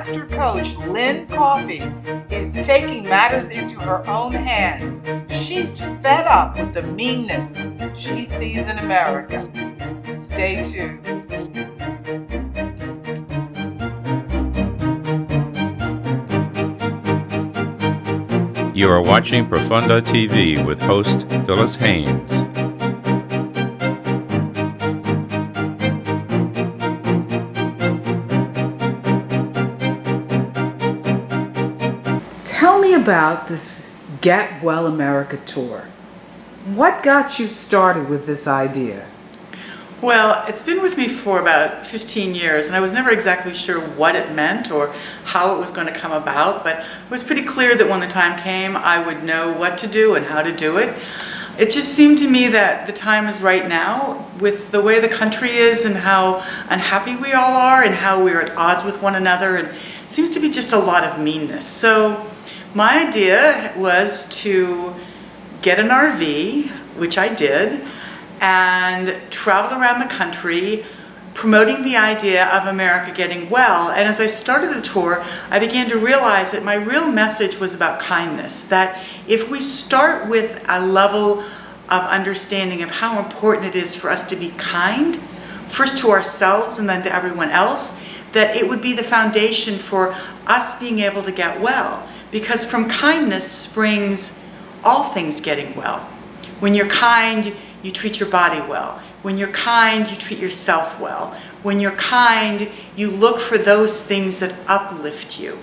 master coach, Lynn Coffey, is taking matters into her own hands. She's fed up with the meanness she sees in America. Stay tuned. You are watching Profundo TV with host Phyllis Haynes. Tell me about this Get Well America tour. What got you started with this idea? Well, it's been with me for about 15 years, and I was never exactly sure what it meant or how it was going to come about, but it was pretty clear that when the time came, I would know what to do and how to do it. It just seemed to me that the time is right now with the way the country is and how unhappy we all are and how we're at odds with one another, and it seems to be just a lot of meanness. So my idea was to get an RV, which I did, and traveled around the country promoting the idea of America getting well. And as I started the tour, I began to realize that my real message was about kindness, that if we start with a level of understanding of how important it is for us to be kind, first to ourselves and then to everyone else, that it would be the foundation for us being able to get well. Because from kindness springs all things getting well. When you're kind, you treat your body well. When you're kind, you treat yourself well. When you're kind, you look for those things that uplift you.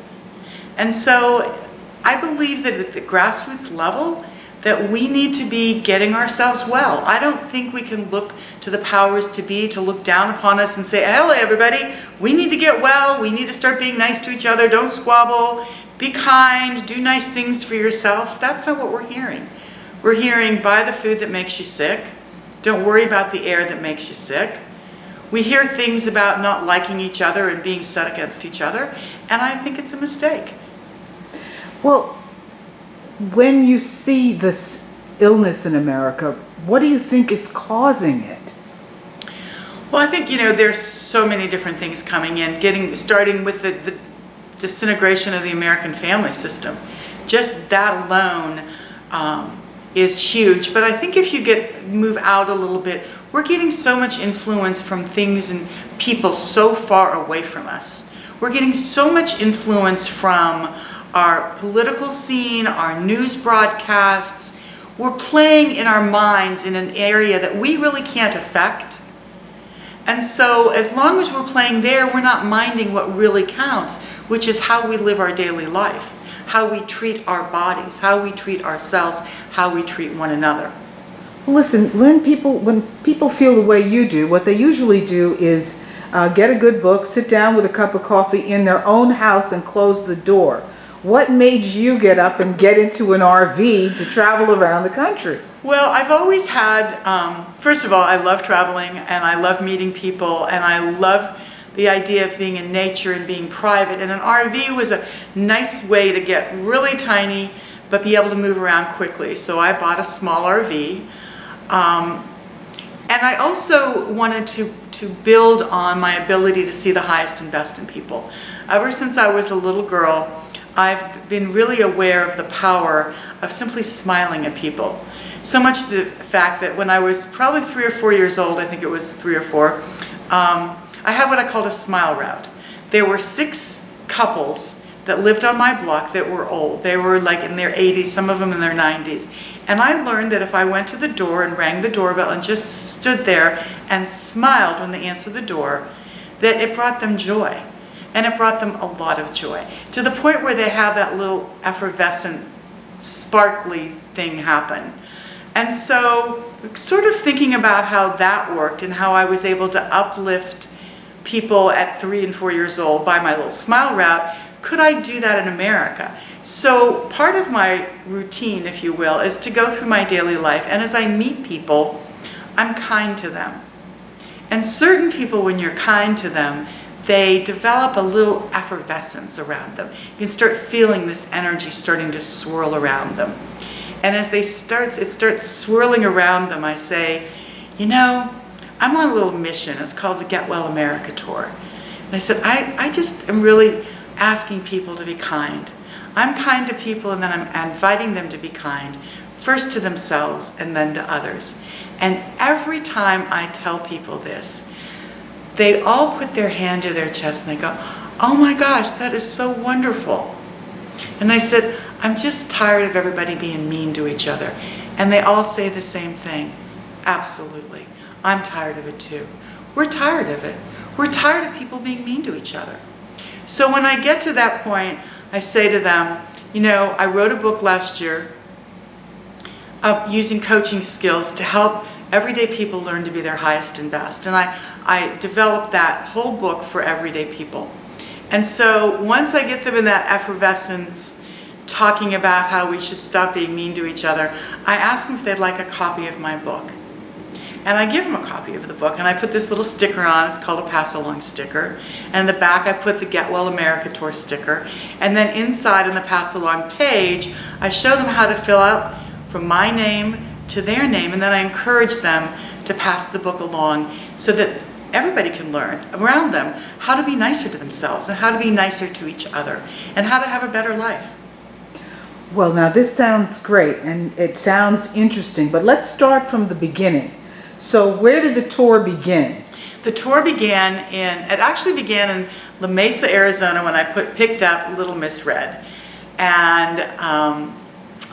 And so I believe that at the grassroots level, that we need to be getting ourselves well. I don't think we can look to the powers to be to look down upon us and say, hello everybody, we need to get well, we need to start being nice to each other, don't squabble, be kind, do nice things for yourself. That's not what we're hearing. We're hearing, buy the food that makes you sick. Don't worry about the air that makes you sick. We hear things about not liking each other and being set against each other, and I think it's a mistake. Well, when you see this illness in America, what do you think is causing it? Well, I think, there's so many different things coming in, starting with the disintegration of the American family system. Just that alone is huge. But I think if you move out a little bit, we're getting so much influence from things and people so far away from us. We're getting so much influence from our political scene, our news broadcasts. We're playing in our minds in an area that we really can't affect. And so as long as we're playing there, we're not minding what really counts, which is how we live our daily life, how we treat our bodies, how we treat ourselves, how we treat one another. Listen, Lynn, when people feel the way you do, what they usually do is get a good book, sit down with a cup of coffee in their own house and close the door. What made you get up and get into an RV to travel around the country? Well, I've always had, first of all, I love traveling and I love meeting people and I love the idea of being in nature and being private. And an RV was a nice way to get really tiny but be able to move around quickly. So I bought a small RV. And I also wanted to build on my ability to see the highest and best in people. Ever since I was a little girl, I've been really aware of the power of simply smiling at people. So much the fact that when I was probably 3 or 4 years old, I think it was 3 or 4, I had what I called a smile route. There were 6 couples that lived on my block that were old. They were like in their 80s, some of them in their 90s. And I learned that if I went to the door and rang the doorbell and just stood there and smiled when they answered the door, that it brought them joy. And it brought them a lot of joy, to the point where they have that little effervescent, sparkly thing happen. And so sort of thinking about how that worked and how I was able to uplift people at 3 and 4 years old by my little smile route, could I do that in America? So part of my routine, if you will, is to go through my daily life, and as I meet people, I'm kind to them. And certain people, when you're kind to them, they develop a little effervescence around them. You can start feeling this energy starting to swirl around them. And as it starts swirling around them, I say, I'm on a little mission. It's called the Get Well America Tour. And I said, I asking people to be kind. I'm kind to people, and then I'm inviting them to be kind, first to themselves and then to others. And every time I tell people this, they all put their hand to their chest and they go, "Oh my gosh, that is so wonderful." And I said, "I'm just tired of everybody being mean to each other." And they all say the same thing. "Absolutely. I'm tired of it too." We're tired of it. We're tired of people being mean to each other. So when I get to that point, I say to them, I wrote a book last year using coaching skills to help everyday people learn to be their highest and best. And I developed that whole book for everyday people. And so once I get them in that effervescence, talking about how we should stop being mean to each other, I ask them if they'd like a copy of my book. And I give them a copy of the book, and I put this little sticker on. It's called a pass-along sticker. And in the back, I put the Get Well America Tour sticker. And then inside on the pass-along page, I show them how to fill out from my name to their name, and then I encourage them to pass the book along so that everybody can learn around them how to be nicer to themselves and how to be nicer to each other and how to have a better life. Well, now this sounds great and it sounds interesting, but let's start from the beginning. So where did the tour begin? The tour actually began in La Mesa, Arizona when I picked up Little Miss Red. And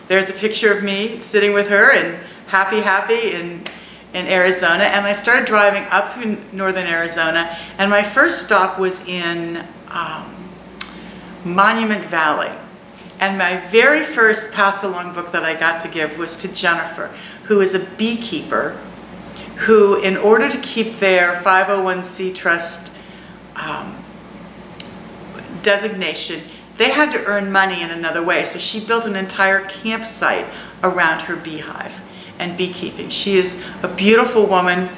there's a picture of me sitting with her and happy in Arizona. And I started driving up through northern Arizona, and my first stop was in Monument Valley. And my very first pass-along book that I got to give was to Jennifer, who is a beekeeper, who, in order to keep their 501c trust designation, they had to earn money in another way. So she built an entire campsite around her beehive and beekeeping. She is a beautiful woman.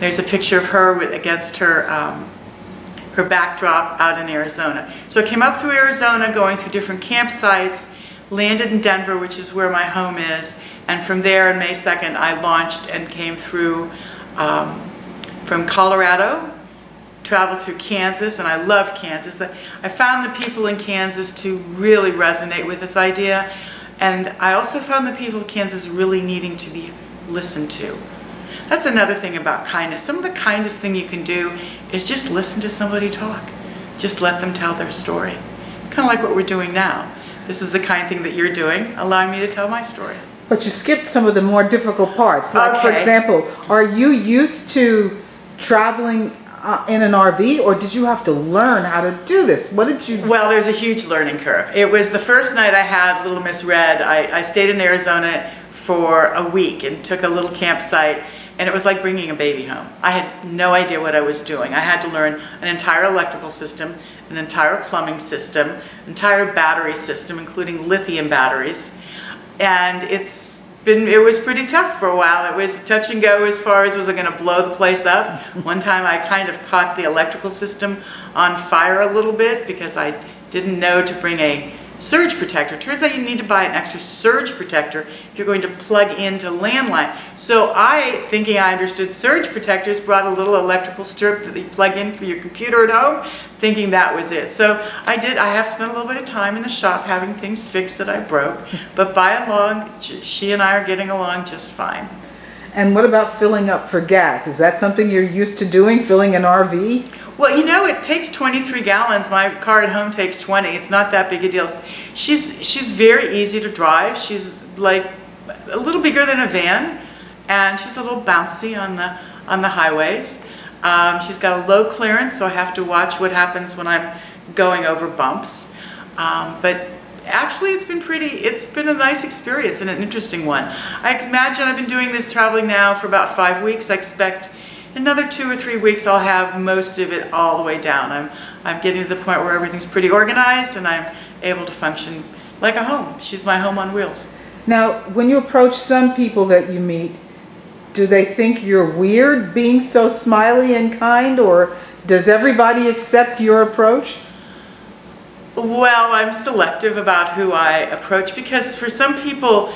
There's a picture of her against her backdrop out in Arizona. So I came up through Arizona, going through different campsites, landed in Denver, which is where my home is, and from there on May 2nd, I launched and came through from Colorado, traveled through Kansas, and I loved Kansas. I found the people in Kansas to really resonate with this idea, and I also found the people of Kansas really needing to be listened to. That's another thing about kindness. Some of the kindest thing you can do is just listen to somebody talk. Just let them tell their story. Kind of like what we're doing now. This is the kind thing that you're doing, allowing me to tell my story. But you skipped some of the more difficult parts. Like, for Okay. example, are you used to traveling in an RV, or did you have to learn how to do this? What did you... Well, there's a huge learning curve. It was the first night I had Little Miss Red. I stayed in Arizona for a week and took a little campsite, and it was like bringing a baby home. I had no idea what I was doing. I had to learn an entire electrical system, an entire plumbing system, entire battery system, including lithium batteries. And it was pretty tough for a while. It was touch and go as far as was I going to blow the place up. One time I kind of caught the electrical system on fire a little bit because I didn't know to bring a surge protector. Turns out you need to buy an extra surge protector if you're going to plug into landline. So I, thinking I understood surge protectors, brought a little electrical strip that you plug in for your computer at home, thinking that was it. So I have spent a little bit of time in the shop having things fixed that I broke, but by and large, she and I are getting along just fine. And what about filling up for gas? Is that something you're used to doing, filling an RV? Well, it takes 23 gallons. My car at home takes 20. It's not that big a deal. She's very easy to drive. She's like a little bigger than a van, and she's a little bouncy on the highways. She's got a low clearance, so I have to watch what happens when I'm going over bumps. But actually, it's been a nice experience and an interesting one. I imagine I've been doing this traveling now for about 5 weeks. I expect another 2 or 3 weeks I'll have most of it all the way down. I'm getting to the point where everything's pretty organized and I'm able to function like a home. She's my home on wheels. Now, when you approach some people that you meet, do they think you're weird being so smiley and kind, or does everybody accept your approach? Well, I'm selective about who I approach because for some people,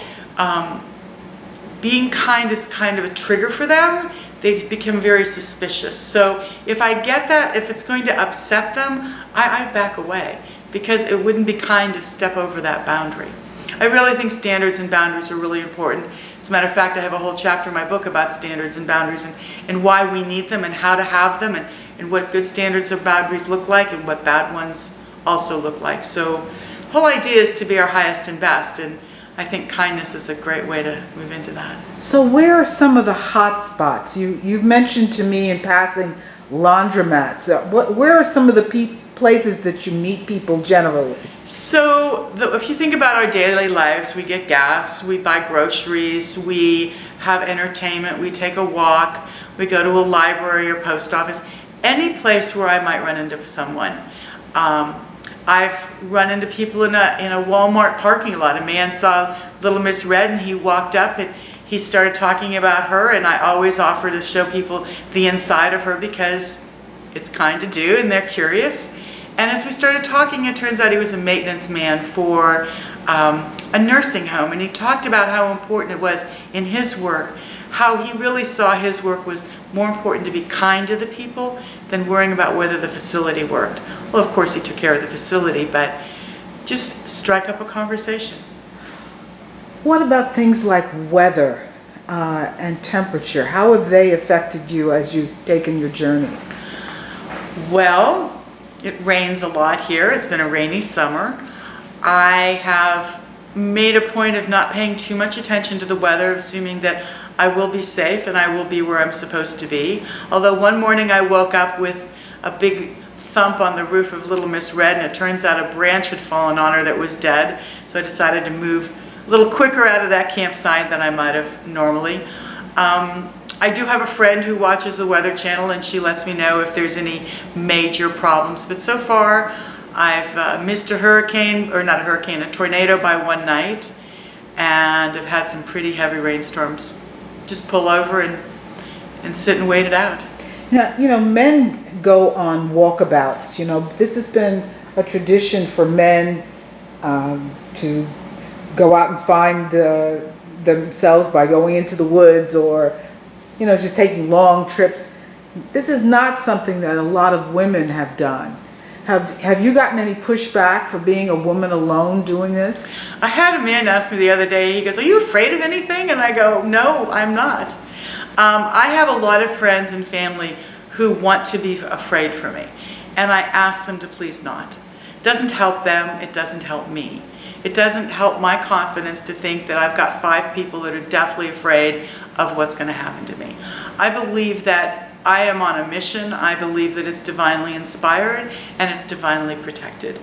being kind is kind of a trigger for them. they become very suspicious. So if I get that, if it's going to upset them, I back away, because it wouldn't be kind to step over that boundary. I really think standards and boundaries are really important. As a matter of fact, I have a whole chapter in my book about standards and boundaries, and why we need them and how to have them, and what good standards or boundaries look like and what bad ones also look like. So the whole idea is to be our highest and best, and I think kindness is a great way to move into that. So where are some of the hot spots? You mentioned to me in passing laundromats. Where are some of the places that you meet people generally? So if you think about our daily lives, we get gas, we buy groceries, we have entertainment, we take a walk, we go to a library or post office, any place where I might run into someone. I've run into people in a Walmart parking lot. A man saw Little Miss Red and he walked up and he started talking about her, and I always offer to show people the inside of her because it's kind to do and they're curious. And as we started talking, it turns out he was a maintenance man for a nursing home, and he talked about how important it was in his work, how he really saw his work was more important to be kind to the people than worrying about whether the facility worked. Well, of course he took care of the facility, but just strike up a conversation. What about things like weather and temperature? How have they affected you as you've taken your journey? Well, it rains a lot here. It's been a rainy summer. I have made a point of not paying too much attention to the weather, assuming that I will be safe and I will be where I'm supposed to be. Although one morning I woke up with a big thump on the roof of Little Miss Red, and it turns out a branch had fallen on her that was dead. So I decided to move a little quicker out of that campsite than I might have normally. I do have a friend who watches the Weather Channel, and she lets me know if there's any major problems. But so far, I've missed a hurricane, or not a hurricane, a tornado by one night, and I've had some pretty heavy rainstorms. Just pull over and sit and wait it out. Now, men go on walkabouts. This has been a tradition for men to go out and find themselves by going into the woods or just taking long trips. This is not something that a lot of women have done. Have you gotten any pushback for being a woman alone doing this? I had a man ask me the other day, he goes, "Are you afraid of anything?" And I go, "No, I'm not." I have a lot of friends and family who want to be afraid for me, and I ask them to please not. It doesn't help them, it doesn't help me. It doesn't help my confidence to think that I've got 5 people that are deathly afraid of what's going to happen to me. I believe that I am on a mission. I believe that it's divinely inspired and it's divinely protected.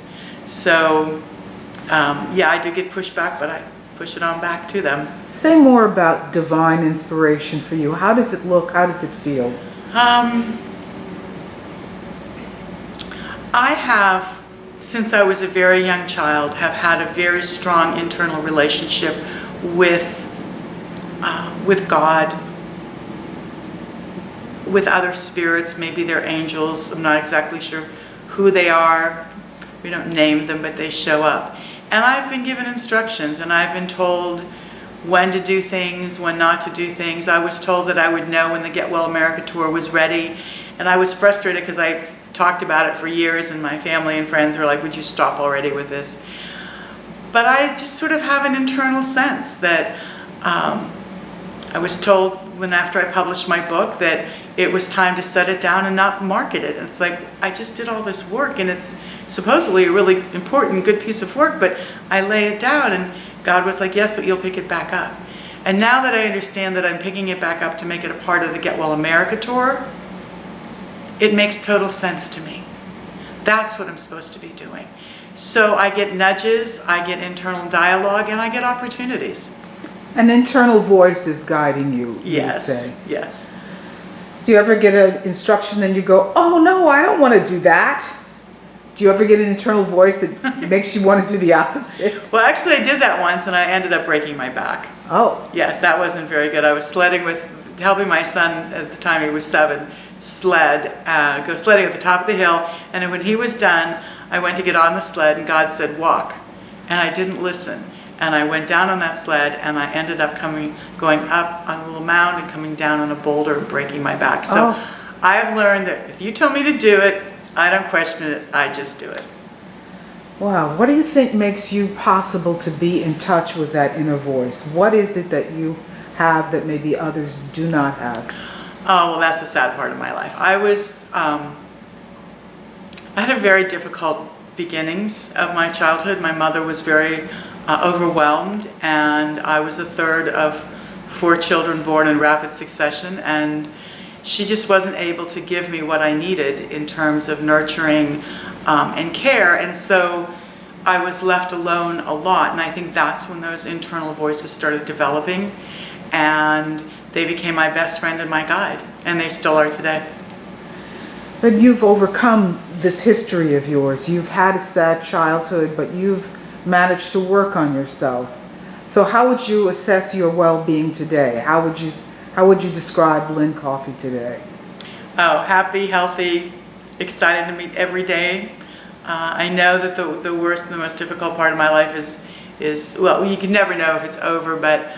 So, yeah, I do get pushed back, but I push it on back to them. Say more about divine inspiration for you. How does it look? How does it feel? I have, since I was a very young child, have had a very strong internal relationship with God, with other spirits. Maybe they're angels. I'm not exactly sure who they are. We don't name them, but they show up. And I've been given instructions, and I've been told when to do things, when not to do things. I was told that I would know when the Get Well America tour was ready, and I was frustrated because I talked about it for years, and my family and friends were like, "Would you stop already with this?" But I just sort of have an internal sense that I was told after I published my book that it was time to set it down and not market it. And it's like, I just did all this work, and it's supposedly a really important, good piece of work, but I lay it down, and God was like, "Yes, but you'll pick it back up." And now that I understand that I'm picking it back up to make it a part of the Get Well America tour, it makes total sense to me. That's what I'm supposed to be doing. So I get nudges, I get internal dialogue, and I get opportunities. An internal voice is guiding you, Yes, you would say. yes. Do you ever get an instruction and you go, "Oh no, I don't want to do that"? Do you ever get an internal voice that makes you want to do the opposite? Well, actually I did that once, and I ended up breaking my back. Oh. Yes, that wasn't very good. I was helping my son, at the time he was 7, go sledding at the top of the hill, and when he was done, I went to get on the sled, and God said, "Walk." And I didn't listen. And I went down on that sled, and I ended up going up on a little mound and coming down on a boulder and breaking my back. So I have learned that if you tell me to do it, I don't question it, I just do it. Wow, what do you think makes you possible to be in touch with that inner voice? What is it that you have that maybe others do not have? Oh, well, that's a sad part of my life. I had a very difficult beginnings of my childhood. My mother was very overwhelmed, and I was the third of 4 children born in rapid succession, and she just wasn't able to give me what I needed in terms of nurturing and care, and so I was left alone a lot, and I think that's when those internal voices started developing, and they became my best friend and my guide, and they still are today. But you've overcome this history of yours. You've had a sad childhood, but you've managed to work on yourself. So how would you assess your well-being today? How would you describe Lynn Coffey today? Oh, happy, healthy, excited to meet every day. I know that the worst and the most difficult part of my life is well, you can never know if it's over, but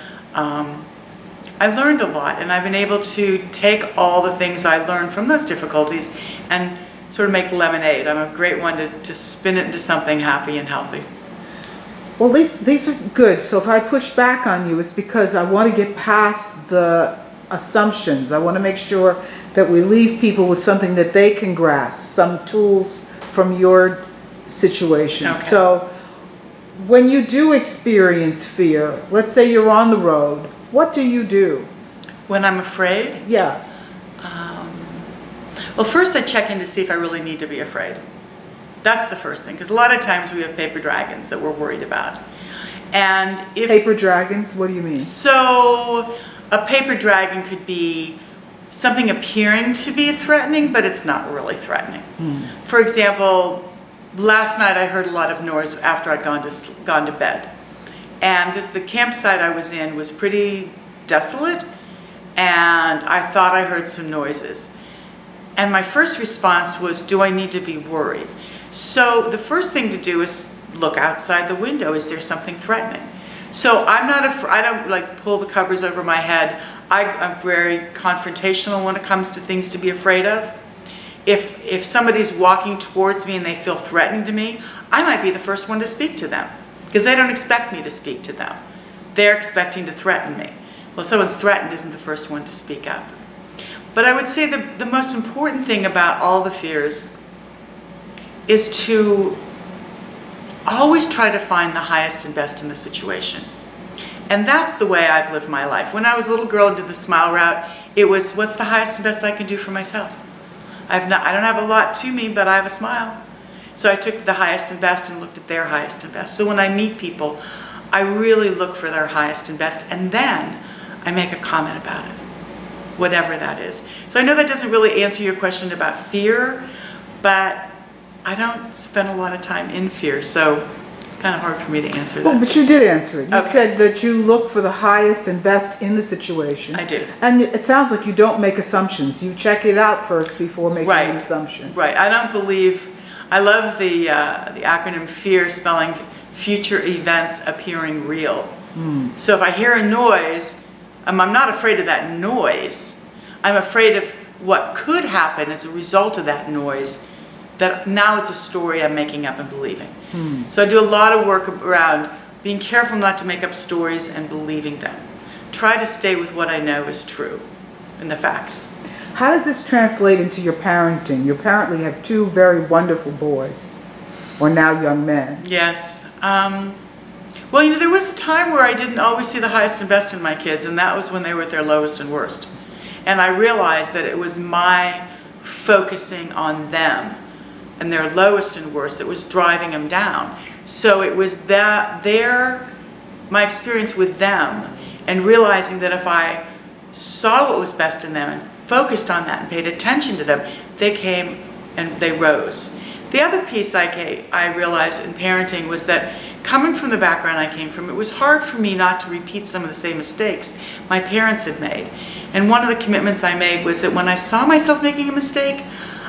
I learned a lot, and I've been able to take all the things I learned from those difficulties and sort of make lemonade. I'm a great one to spin it into something happy and healthy. Well, these are good. So if I push back on you, it's because I want to get past the assumptions. I want to make sure that we leave people with something that they can grasp, some tools from your situation. Okay. So when you do experience fear, let's say you're on the road, what do you do? When I'm afraid? Yeah. Well, first I check in to see if I really need to be afraid. That's the first thing, because a lot of times we have paper dragons that we're worried about. And if Paper dragons, what do you mean? So a paper dragon could be something appearing to be threatening, but it's not really threatening. For example, last night I heard a lot of noise after I'd gone to bed. And the campsite I was in was pretty desolate, and I thought I heard some noises. And my first response was, do I need to be worried? So the first thing to do is look outside the window. Is there something threatening? So I'm not I don't like pull the covers over my head. I'm very confrontational when it comes to things to be afraid of. If somebody's walking towards me and they feel threatening to me, I might be the first one to speak to them, because they don't expect me to speak to them. They're expecting to threaten me. Well, if someone's threatened isn't the first one to speak up. But I would say the most important thing about all the fears is to always try to find the highest and best in the situation. And that's the way I've lived my life. When I was a little girl and did the smile route, it was, what's the highest and best I can do for myself? I don't have a lot to me, but I have a smile. So I took the highest and best and looked at their highest and best. So when I meet people, I really look for their highest and best, and then I make a comment about it, whatever that is. So I know that doesn't really answer your question about fear, but I don't spend a lot of time in fear, so it's kind of hard for me to answer that. Well, but you did answer it. You Okay. said that you look for the highest and best in the situation. I do. And it sounds like you don't make assumptions. You check it out first before making Right. an assumption. Right. I don't believe. I love the acronym FEAR, spelling future events appearing real. So if I hear a noise, I'm not afraid of that noise. I'm afraid of what could happen as a result of that noise. That now it's a story I'm making up and believing. So I do a lot of work around being careful not to make up stories and believing them. Try to stay with what I know is true and the facts. How does this translate into your parenting? You apparently have 2 very wonderful boys, or now young men. Yes. Well, there was a time where I didn't always see the highest and best in my kids, and that was when they were at their lowest and worst. And I realized that it was my focusing on them and their lowest and worst that was driving them down. So it was my experience with them, and realizing that if I saw what was best in them and focused on that and paid attention to them, they came and they rose. The other piece I realized in parenting was that coming from the background I came from, it was hard for me not to repeat some of the same mistakes my parents had made. And one of the commitments I made was that when I saw myself making a mistake,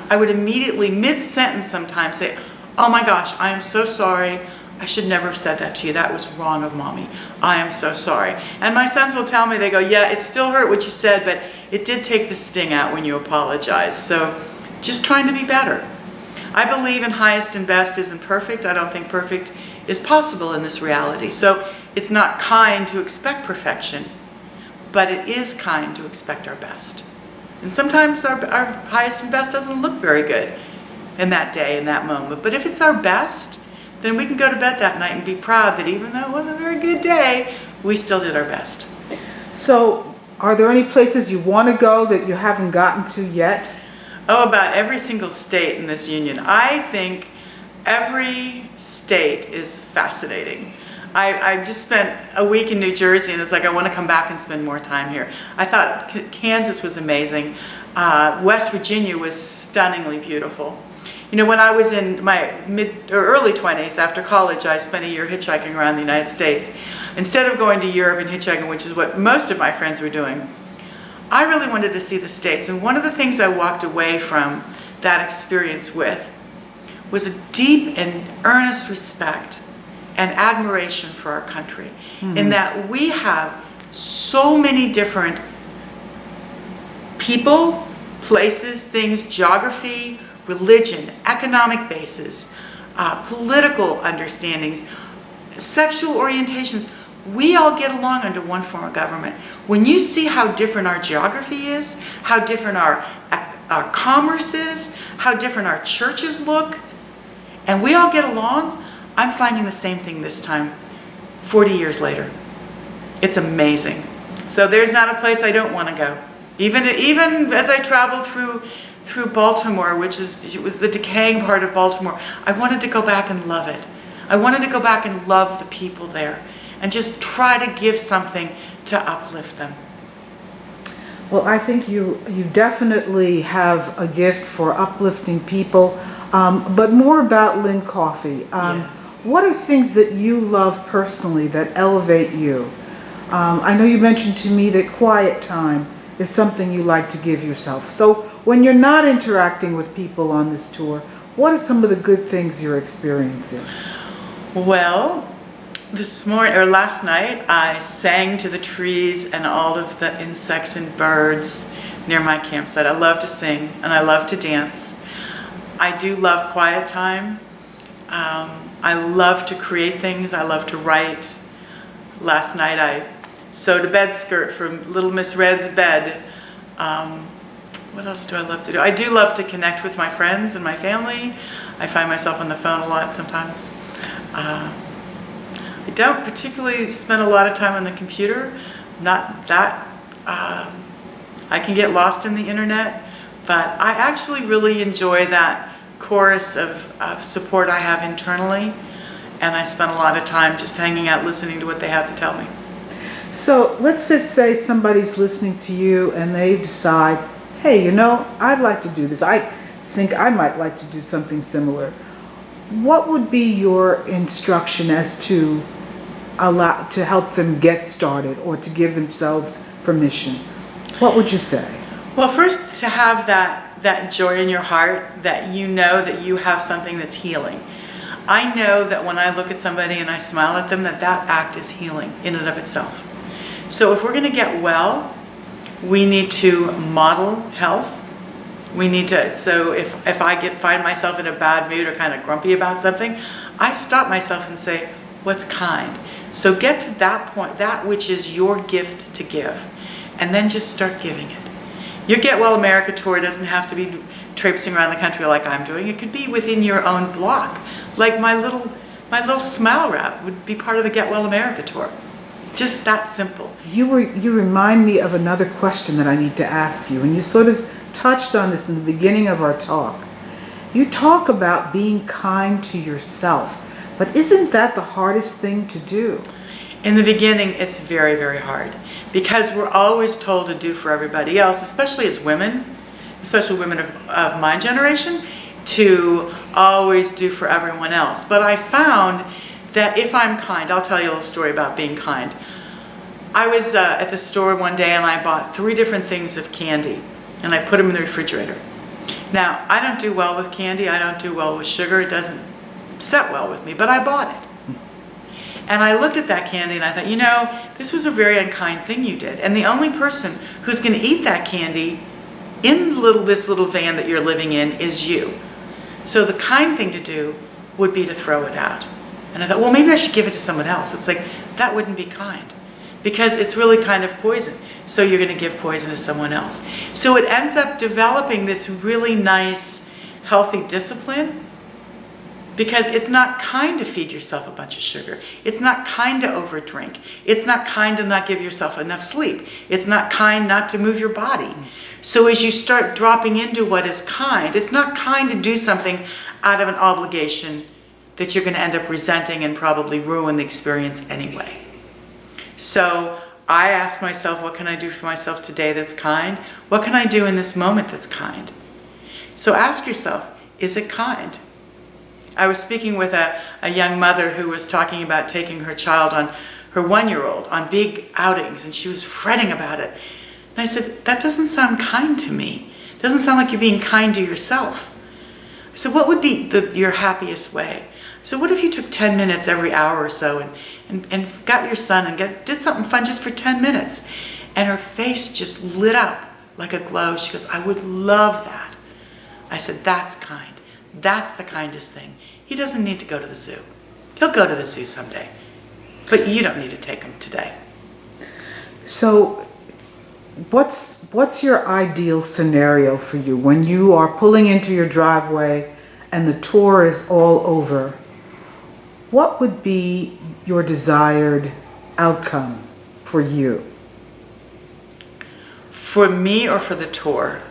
I would immediately, mid-sentence sometimes, say, oh my gosh, I am so sorry. I should never have said that to you. That was wrong of mommy. I am so sorry. And my sons will tell me, they go, yeah, it still hurt what you said, but it did take the sting out when you apologized. So just trying to be better. I believe in highest and best isn't perfect. I don't think perfect is possible in this reality. So it's not kind to expect perfection, but it is kind to expect our best. And sometimes our highest and best doesn't look very good in that day, in that moment. But if it's our best, then we can go to bed that night and be proud that even though it wasn't a very good day, we still did our best. So, are there any places you want to go that you haven't gotten to yet? Oh, about every single state in this union. I think every state is fascinating. I just spent a week in New Jersey, and it's like I want to come back and spend more time here. I thought Kansas was amazing. West Virginia was stunningly beautiful. You know, when I was in my mid or early 20s after college, I spent a year hitchhiking around the United States. Instead of going to Europe and hitchhiking, which is what most of my friends were doing, I really wanted to see the States. And one of the things I walked away from that experience with was a deep and earnest respect and admiration for our country, in that we have so many different people, places, things, geography, religion, economic bases, political understandings, sexual orientations. We all get along under one form of government. When you see how different our geography is, how different our commerce is, how different our churches look, and we all get along, I'm finding the same thing this time, 40 years later. It's amazing. So there's not a place I don't want to go. Even as I travel through Baltimore, which was the decaying part of Baltimore, I wanted to go back and love it. I wanted to go back and love the people there and just try to give something to uplift them. Well, I think you definitely have a gift for uplifting people, but more about Lynn Coffey. Yes. What are things that you love personally that elevate you? I know you mentioned to me that quiet time is something you like to give yourself. So when you're not interacting with people on this tour, what are some of the good things you're experiencing? Well, last night, I sang to the trees and all of the insects and birds near my campsite. I love to sing and I love to dance. I do love quiet time. I love to create things. I love to write. Last night I sewed a bed skirt for Little Miss Red's bed. What else do I love to do? I do love to connect with my friends and my family. I find myself on the phone a lot sometimes. I don't particularly spend a lot of time on the computer. Not that, I can get lost in the internet, but I actually really enjoy that chorus of support I have internally, and I spend a lot of time just hanging out listening to what they have to tell me. So let's just say somebody's listening to you and they decide, hey, you know, I'd like to do this. I think I might like to do something similar. What would be your instruction as to help them get started or to give themselves permission? What would you say? Well, first, to have that joy in your heart, that you know that you have something that's healing. I know that when I look at somebody and I smile at them, that act is healing in and of itself. So if we're going to get well, we need to model health. We need to, so if I find myself in a bad mood or kind of grumpy about something, I stop myself and say, what's kind? So get to that point, that which is your gift to give, and then just start giving it. Your Get Well America tour doesn't have to be traipsing around the country like I'm doing. It could be within your own block. Like my little smile wrap would be part of the Get Well America tour. Just that simple. You remind me of another question that I need to ask you, and you sort of touched on this in the beginning of our talk. You talk about being kind to yourself, but isn't that the hardest thing to do? In the beginning, it's very, very hard because we're always told to do for everybody else, especially as women, especially women of my generation, to always do for everyone else. But I found that if I'm kind, I'll tell you a little story about being kind. I was at the store one day and I bought 3 different things of candy and I put them in the refrigerator. Now, I don't do well with candy. I don't do well with sugar. It doesn't set well with me, but I bought it. And I looked at that candy and I thought, you know, this was a very unkind thing you did. And the only person who's going to eat that candy in this little van that you're living in is you. So the kind thing to do would be to throw it out. And I thought, well, maybe I should give it to someone else. It's like, that wouldn't be kind, because it's really kind of poison. So you're going to give poison to someone else. So it ends up developing this really nice, healthy discipline, because it's not kind to feed yourself a bunch of sugar. It's not kind to overdrink. It's not kind to not give yourself enough sleep. It's not kind not to move your body. So as you start dropping into what is kind, it's not kind to do something out of an obligation that you're going to end up resenting and probably ruin the experience anyway. So I ask myself, what can I do for myself today that's kind? What can I do in this moment that's kind? So ask yourself, is it kind? I was speaking with a young mother who was talking about taking her child on her 1-year-old on big outings, and she was fretting about it. And I said, that doesn't sound kind to me. It doesn't sound like you're being kind to yourself. I said, what would be your happiest way? So what if you took 10 minutes every hour or so and got your son and did something fun just for 10 minutes? And her face just lit up like a glow. She goes, I would love that. I said, that's kind. That's the kindest thing. He doesn't need to go to the zoo. He'll go to the zoo someday. But you don't need to take him today. So what's your ideal scenario for you when you are pulling into your driveway and the tour is all over? What would be your desired outcome for you? For me or for the tour?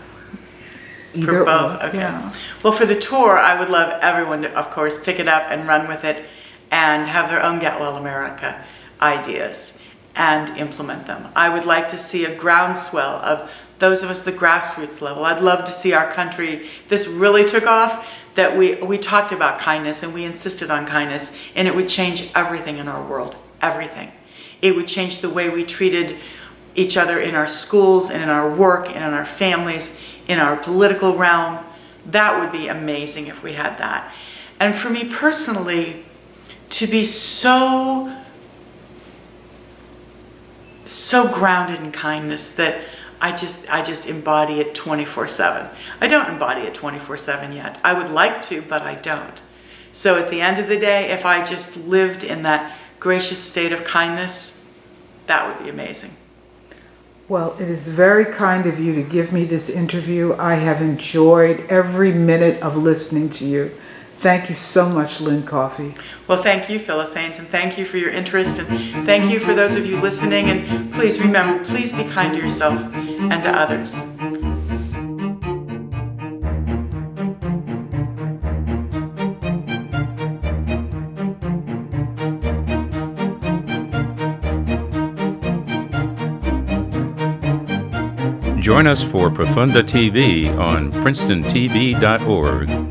Either for both? or, Okay. yeah. Well, for the tour, I would love everyone to, of course, pick it up and run with it and have their own Get Well America ideas and implement them. I would like to see a groundswell of those of us at the grassroots level. I'd love to see our country, this really took off, that we talked about kindness and we insisted on kindness, and it would change everything in our world, everything. It would change the way we treated each other in our schools and in our work and in our families, in our political realm. That would be amazing if we had that. And for me personally, to be so grounded in kindness that I just embody it 24/7. I don't embody it 24/7 yet. I would like to, but I don't. So at the end of the day, if I just lived in that gracious state of kindness, that would be amazing. Well, it is very kind of you to give me this interview. I have enjoyed every minute of listening to you. Thank you so much, Lynn Coffey. Well, thank you, Phyllis Haynes, and thank you for your interest, and thank you for those of you listening, and please remember, please be kind to yourself and to others. Join us for Profunda TV on PrincetonTV.org.